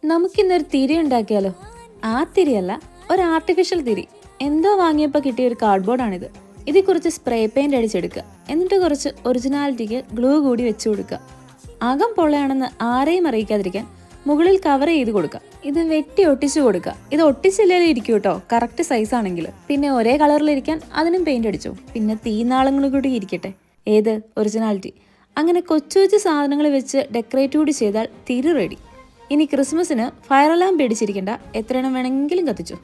നമുക്കിന്നൊരു തിരി ഉണ്ടാക്കിയാലോ? ആ തിരിയല്ല, ഒരു ആർട്ടിഫിഷ്യൽ തിരി. എന്തോ വാങ്ങിയപ്പോൾ കിട്ടിയ ഒരു കാർഡ്ബോർഡാണിത്. ഇതിൽ കുറച്ച് സ്പ്രേ പെയിന്റ് അടിച്ചെടുക്കുക. എന്നിട്ട് കുറച്ച് ഒറിജിനാലിറ്റിക്ക് ഗ്ലൂ കൂടി വെച്ചു കൊടുക്കുക. അകം പൊള്ളയാണെന്ന് ആരെയും അറിയിക്കാതിരിക്കാൻ മുകളിൽ കവർ ചെയ്ത് കൊടുക്കുക. ഇത് വെട്ടി ഒട്ടിച്ചു കൊടുക്കുക. ഇത് ഒട്ടിച്ചില്ലേ ഇരിക്കും കേട്ടോ, കറക്റ്റ് സൈസ് ആണെങ്കിൽ. പിന്നെ ഒരേ കളറിലിരിക്കാൻ അതിനും പെയിന്റ് അടിച്ചു. പിന്നെ തീനാളങ്ങളും കൂടി ഇരിക്കട്ടെ. ഏത്? ഒറിജിനാലിറ്റി. അങ്ങനെ കൊച്ചു കൊച്ചു സാധനങ്ങൾ വെച്ച് ഡെക്കറേറ്റ് കൂടി ചെയ്താൽ തിരി റെഡി. ഇനി ക്രിസ്മസിന് ഫയർ അലാം പേടിച്ചിരിക്കണ്ട, എത്ര എണ്ണം വേണമെങ്കിലും കത്തിച്ചു.